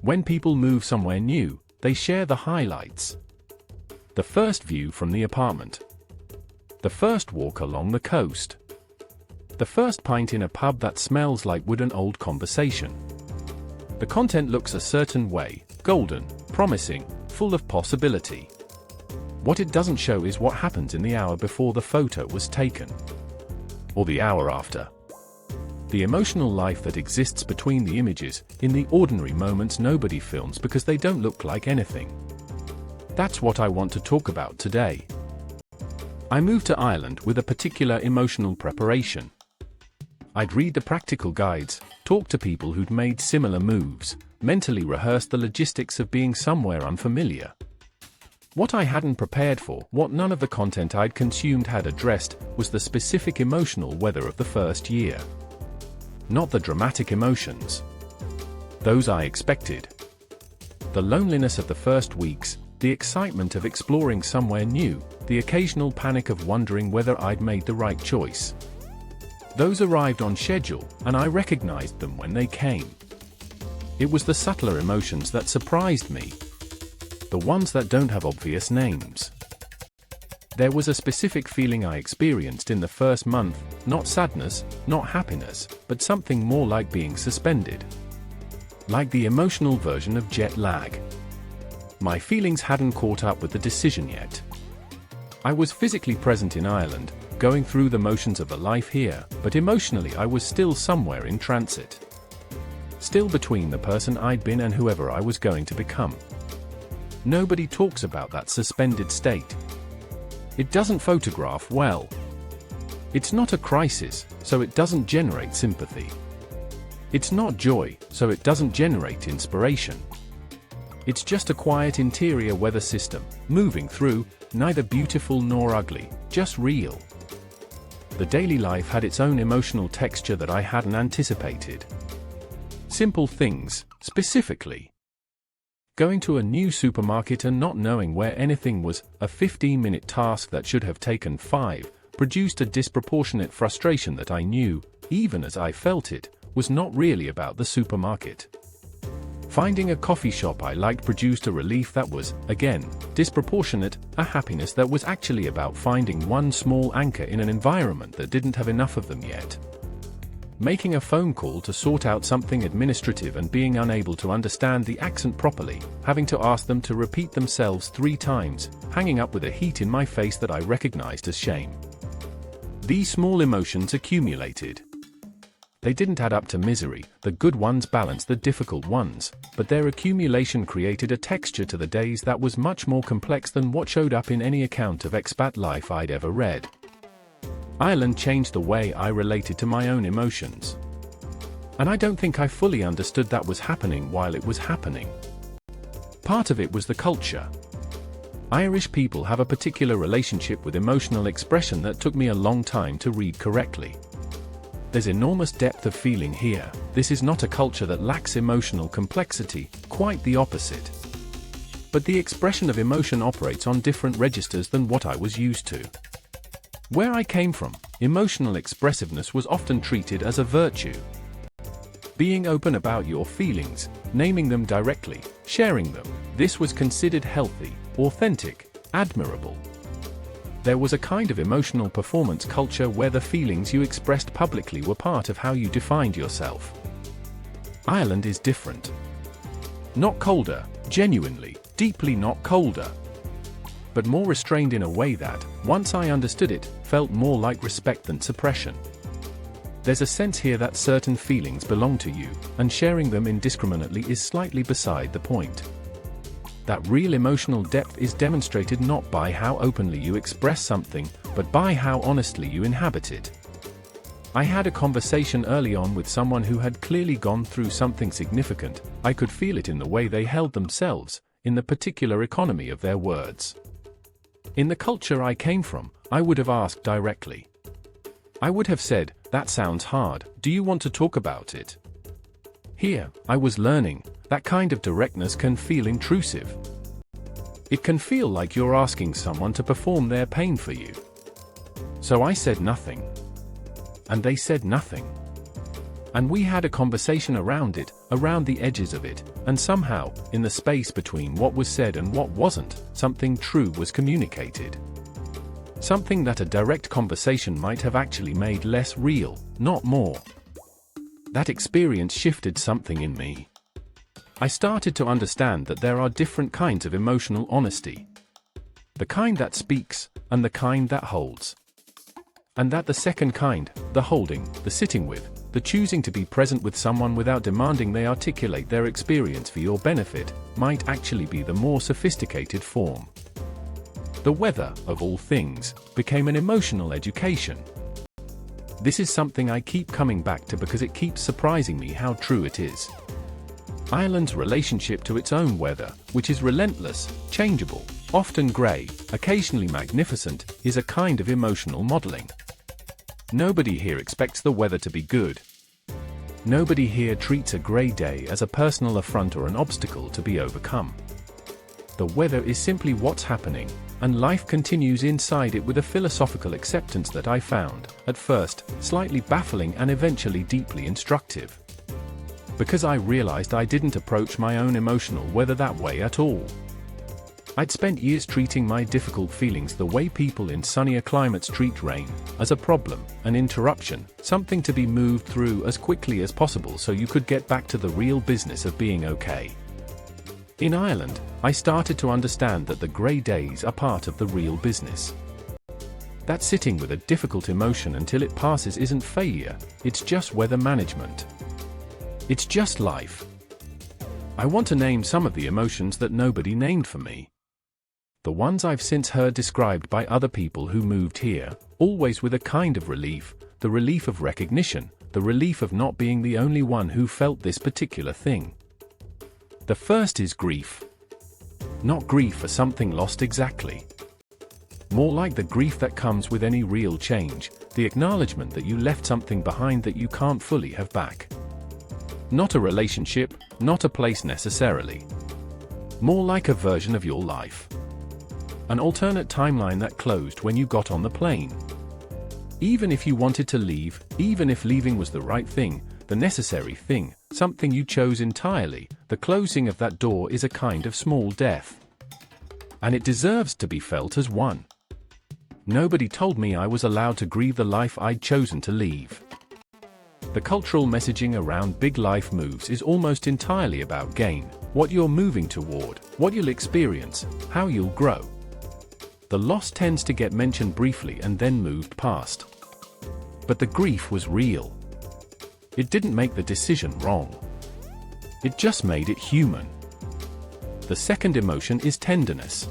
When people move somewhere new, they share the highlights. The first view from the apartment. The first walk along the coast. The first pint in a pub that smells like wood and old conversation. The content looks a certain way, golden, promising, full of possibility. What it doesn't show is what happens in the hour before the photo was taken. Or the hour after. The emotional life that exists between the images, in the ordinary moments nobody films because they don't look like anything. That's what I want to talk about today. I moved to Ireland with a particular emotional preparation. I'd read the practical guides, talk to people who'd made similar moves, mentally rehearse the logistics of being somewhere unfamiliar. What I hadn't prepared for, what none of the content I'd consumed had addressed, was the specific emotional weather of the first year. Not the dramatic emotions. Those I expected. The loneliness of the first weeks, the excitement of exploring somewhere new, the occasional panic of wondering whether I'd made the right choice. Those arrived on schedule, and I recognized them when they came. It was the subtler emotions that surprised me. The ones that don't have obvious names. There was a specific feeling I experienced in the first month, not sadness, not happiness, but something more like being suspended. Like the emotional version of jet lag. My feelings hadn't caught up with the decision yet. I was physically present in Ireland, going through the motions of a life here, but emotionally I was still somewhere in transit. Still between the person I'd been and whoever I was going to become. Nobody talks about that suspended state. It doesn't photograph well. It's not a crisis, so it doesn't generate sympathy. It's not joy, so it doesn't generate inspiration. It's just a quiet interior weather system, moving through, neither beautiful nor ugly, just real. The daily life had its own emotional texture that I hadn't anticipated. Simple things, specifically. Going to a new supermarket and not knowing where anything was, a 15-minute task that should have taken 5, produced a disproportionate frustration that I knew, even as I felt it, was not really about the supermarket. Finding a coffee shop I liked produced a relief that was, again, disproportionate, a happiness that was actually about finding one small anchor in an environment that didn't have enough of them yet. Making a phone call to sort out something administrative and being unable to understand the accent properly, having to ask them to repeat themselves 3 times, hanging up with a heat in my face that I recognized as shame. These small emotions accumulated. They didn't add up to misery, the good ones balanced the difficult ones, but their accumulation created a texture to the days that was much more complex than what showed up in any account of expat life I'd ever read. Ireland changed the way I related to my own emotions. And I don't think I fully understood that was happening while it was happening. Part of it was the culture. Irish people have a particular relationship with emotional expression that took me a long time to read correctly. There's enormous depth of feeling here. This is not a culture that lacks emotional complexity, quite the opposite. But the expression of emotion operates on different registers than what I was used to. Where I came from, emotional expressiveness was often treated as a virtue. Being open about your feelings, naming them directly, sharing them, this was considered healthy, authentic, admirable. There was a kind of emotional performance culture where the feelings you expressed publicly were part of how you defined yourself. Ireland is different. Not colder, genuinely, deeply not colder. But more restrained in a way that, once I understood it, felt more like respect than suppression. There's a sense here that certain feelings belong to you, and sharing them indiscriminately is slightly beside the point. That real emotional depth is demonstrated not by how openly you express something, but by how honestly you inhabit it. I had a conversation early on with someone who had clearly gone through something significant. I could feel it in the way they held themselves, in the particular economy of their words. In the culture I came from, I would have asked directly. I would have said, "That sounds hard, do you want to talk about it?" Here, I was learning, that kind of directness can feel intrusive. It can feel like you're asking someone to perform their pain for you. So I said nothing. And they said nothing. And we had a conversation around it, around the edges of it, and somehow, in the space between what was said and what wasn't, something true was communicated. Something that a direct conversation might have actually made less real, not more. That experience shifted something in me. I started to understand that there are different kinds of emotional honesty. The kind that speaks, and the kind that holds. And that the second kind, the holding, the sitting with, the choosing to be present with someone without demanding they articulate their experience for your benefit, might actually be the more sophisticated form. The weather, of all things, became an emotional education. This is something I keep coming back to because it keeps surprising me how true it is. Ireland's relationship to its own weather, which is relentless, changeable, often grey, occasionally magnificent, is a kind of emotional modelling. Nobody here expects the weather to be good. Nobody here treats a grey day as a personal affront or an obstacle to be overcome. The weather is simply what's happening, and life continues inside it with a philosophical acceptance that I found, at first, slightly baffling and eventually deeply instructive. Because I realized I didn't approach my own emotional weather that way at all. I'd spent years treating my difficult feelings the way people in sunnier climates treat rain, as a problem, an interruption, something to be moved through as quickly as possible so you could get back to the real business of being okay. In Ireland, I started to understand that the grey days are part of the real business. That sitting with a difficult emotion until it passes isn't failure, it's just weather management. It's just life. I want to name some of the emotions that nobody named for me. The ones I've since heard described by other people who moved here, always with a kind of relief, the relief of recognition, the relief of not being the only one who felt this particular thing. The first is grief. Not grief for something lost exactly. More like the grief that comes with any real change, the acknowledgement that you left something behind that you can't fully have back. Not a relationship, not a place necessarily. More like a version of your life. An alternate timeline that closed when you got on the plane. Even if you wanted to leave, even if leaving was the right thing, the necessary thing, something you chose entirely, the closing of that door is a kind of small death. And it deserves to be felt as one. Nobody told me I was allowed to grieve the life I'd chosen to leave. The cultural messaging around big life moves is almost entirely about gain, what you're moving toward, what you'll experience, how you'll grow. The loss tends to get mentioned briefly and then moved past. But the grief was real. It didn't make the decision wrong. It just made it human. The second emotion is tenderness.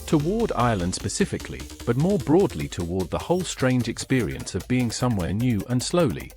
Toward Ireland specifically, but more broadly toward the whole strange experience of being somewhere new and slowly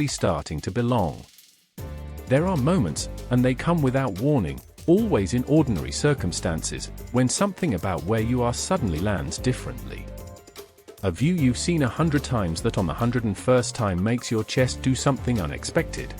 starting to belong. There are moments, and they come without warning, always in ordinary circumstances, when something about where you are suddenly lands differently. A view you've seen 100 times that on the 101st time makes your chest do something unexpected.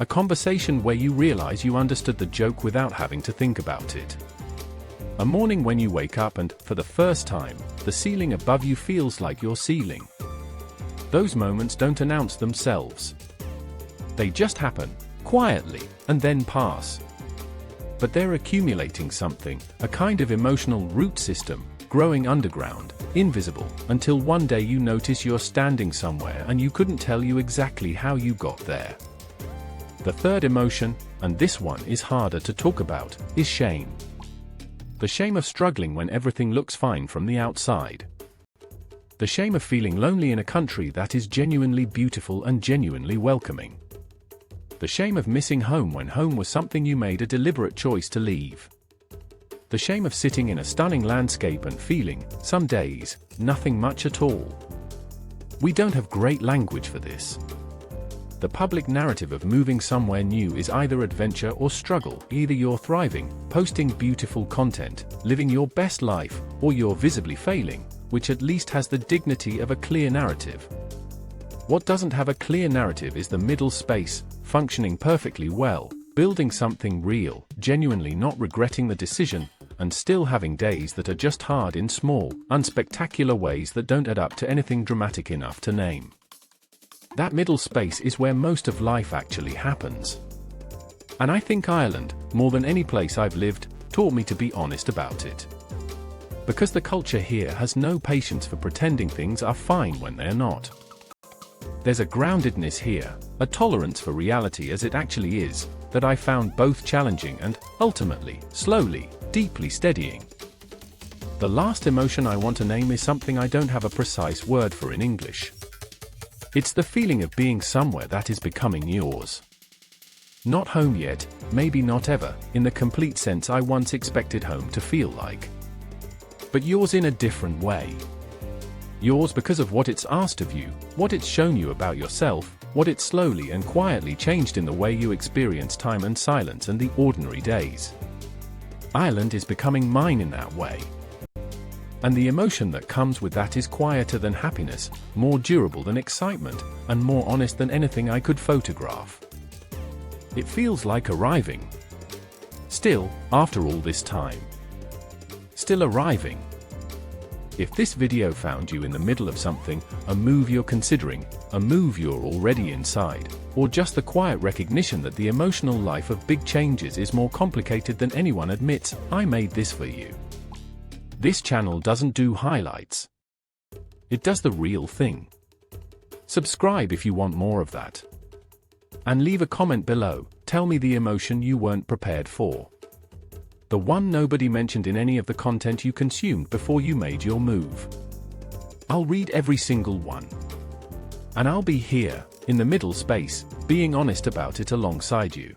A conversation where you realize you understood the joke without having to think about it. A morning when you wake up and, for the first time, the ceiling above you feels like your ceiling. Those moments don't announce themselves. They just happen, quietly, and then pass. But they're accumulating something, a kind of emotional root system, growing underground, invisible, until one day you notice you're standing somewhere and you couldn't tell you exactly how you got there. The third emotion, and this one is harder to talk about, is shame. The shame of struggling when everything looks fine from the outside. The shame of feeling lonely in a country that is genuinely beautiful and genuinely welcoming. The shame of missing home when home was something you made a deliberate choice to leave. The shame of sitting in a stunning landscape and feeling, some days, nothing much at all. We don't have great language for this. The public narrative of moving somewhere new is either adventure or struggle. Either you're thriving, posting beautiful content, living your best life, or you're visibly failing, which at least has the dignity of a clear narrative. What doesn't have a clear narrative is the middle space, functioning perfectly well, building something real, genuinely not regretting the decision, and still having days that are just hard in small, unspectacular ways that don't add up to anything dramatic enough to name. That middle space is where most of life actually happens. And I think Ireland, more than any place I've lived, taught me to be honest about it. Because the culture here has no patience for pretending things are fine when they're not. There's a groundedness here, a tolerance for reality as it actually is, that I found both challenging and, ultimately, slowly, deeply steadying. The last emotion I want to name is something I don't have a precise word for in English. It's the feeling of being somewhere that is becoming yours. Not home yet, maybe not ever, in the complete sense I once expected home to feel like. But yours in a different way. Yours because of what it's asked of you, what it's shown you about yourself, what it slowly and quietly changed in the way you experience time and silence and the ordinary days. Ireland is becoming mine in that way. And the emotion that comes with that is quieter than happiness, more durable than excitement, and more honest than anything I could photograph. It feels like arriving. Still, after all this time. Still arriving. If this video found you in the middle of something, a move you're considering, a move you're already inside, or just the quiet recognition that the emotional life of big changes is more complicated than anyone admits, I made this for you. This channel doesn't do highlights. It does the real thing. Subscribe if you want more of that. And leave a comment below, tell me the emotion you weren't prepared for. The one nobody mentioned in any of the content you consumed before you made your move. I'll read every single one. And I'll be here, in the middle space, being honest about it alongside you.